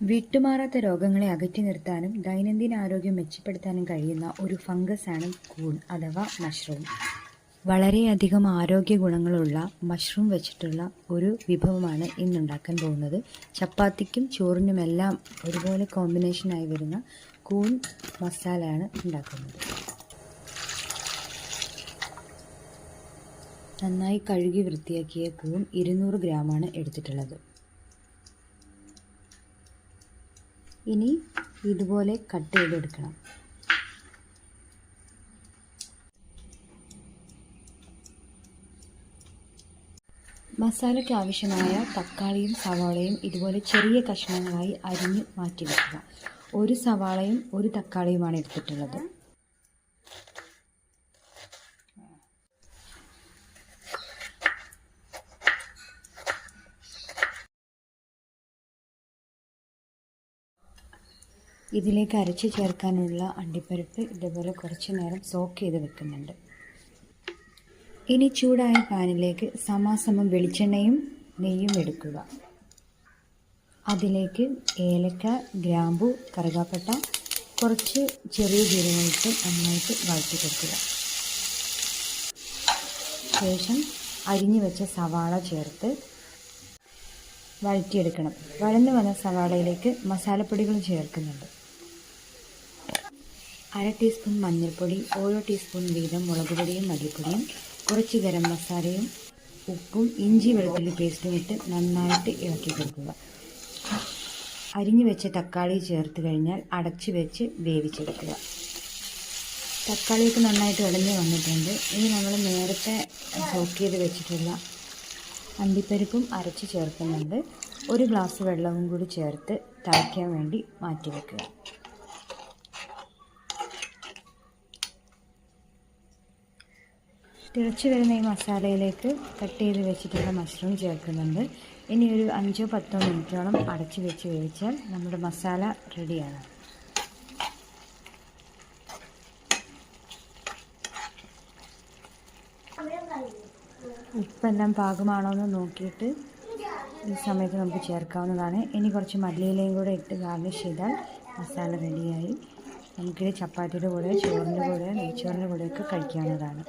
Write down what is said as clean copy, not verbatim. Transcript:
വിട്ടുമാറാത്ത രോഗങ്ങളെ അകറ്റി നിർത്താനും ദൈനംദിന ആരോഗ്യം മെച്ചപ്പെടുത്താനും കഴിയുന്ന ഒരു ഫംഗസാണ് കൂൺ അഥവാ മഷ്റൂം. വളരെയധികം ആരോഗ്യ ഗുണങ്ങളുള്ള മഷ്റൂം വെച്ചിട്ടുള്ള ഒരു വിഭവമാണ് ഇന്നുണ്ടാക്കാൻ പോകുന്നത്. ചപ്പാത്തിക്കും ചോറിനുമെല്ലാം ഒരുപോലെ കോമ്പിനേഷനായി വരുന്ന കൂൺ മസാലയാണ് ഉണ്ടാക്കുന്നത്. നന്നായി കഴുകി വൃത്തിയാക്കിയ കൂൺ 200 ഗ്രാമാണ് എടുത്തിട്ടുള്ളത്. ഇനി ഇതുപോലെ കട്ട് ചെയ്തെടുക്കണം. മസാലയ്ക്ക് ആവശ്യമായ തക്കാളിയും സവാളയും ഇതുപോലെ ചെറിയ കഷ്ണങ്ങളായി അരിഞ്ഞ് മാറ്റി വയ്ക്കുക. ഒരു സവാളയും ഒരു തക്കാളിയുമാണ് എടുത്തിട്ടുള്ളത്. ഇതിലേക്ക് അരച്ച് ചേർക്കാനുള്ള അണ്ടിപ്പരിപ്പ് ഇതുപോലെ കുറച്ച് നേരം സോക്ക് ചെയ്ത് വെക്കുന്നുണ്ട്. ഇനി ചൂടായ പാനിലേക്ക് സമാസമം വെളിച്ചെണ്ണയും നെയ്യും എടുക്കുക. അതിലേക്ക് ഏലക്ക, ഗ്രാമ്പു, കറുകാപ്പട്ട, കുറച്ച് ചെറിയ ജീരകമിട്ട് നന്നായിട്ട് വഴറ്റി കൊടുക്കുക. ശേഷം അരിഞ്ഞു വെച്ച സവാള ചേർത്ത് വഴറ്റിയെടുക്കണം. വഴന്നു വന്ന സവാളയിലേക്ക് മസാലപ്പൊടികൾ ചേർക്കുന്നുണ്ട്. 1/2 ടീസ്പൂൺ മഞ്ഞൾപ്പൊടി, ഓരോ ടീസ്പൂൺ വീതം മുളക് പൊടിയും മല്ലിപ്പൊടിയും, കുറച്ച് ഗരം മസാലയും ഉപ്പും ഇഞ്ചി വെളുത്തുള്ളി പേസ്റ്റും ഇട്ട് നന്നായിട്ട് ഇളക്കി കൊടുക്കുക. അരിഞ്ഞു വെച്ച തക്കാളി ചേർത്ത് കഴിഞ്ഞാൽ അടച്ചു വെച്ച് വേവിച്ചെടുക്കുക. തക്കാളിയൊക്കെ നന്നായിട്ട് ഉടഞ്ഞ് വന്നിട്ടുണ്ട്. ഇനി നമ്മൾ നേരത്തെ സോക്ക് ചെയ്ത് വെച്ചിട്ടുള്ള അണ്ടിപ്പരിപ്പും അരച്ച് ചേർക്കുന്നുണ്ട്. 1 ഗ്ലാസ് വെള്ളവും കൂടി ചേർത്ത് തിളയ്ക്കാൻ വേണ്ടി മാറ്റി വെക്കുക. തിളച്ച് വരുന്ന ഈ മസാലയിലേക്ക് കട്ട് ചെയ്ത് വെച്ചിട്ടുള്ള മഷ്റൂം ചേർക്കുന്നുണ്ട്. ഇനി ഒരു 5-10 മിനിറ്റോളം അടച്ച് വെച്ച് വേവിച്ചാൽ നമ്മുടെ മസാല റെഡിയാണ്. ഉപ്പെല്ലാം പാകമാണോ എന്ന് നോക്കിയിട്ട് ഈ സമയത്ത് നമുക്ക് ചേർക്കാവുന്നതാണ്. ഇനി കുറച്ച് മല്ലിയിലയും കൂടെ ഇട്ട് ഗാർണിഷ് ചെയ്താൽ മസാല റെഡിയായി. നമുക്കിത് ചപ്പാത്തിയുടെ കൂടെ, ചോറിൻ്റെ കൂടെ, നെയ്ച്ചോറിൻ്റെ കൂടെയൊക്കെ കഴിക്കാവുന്നതാണ്.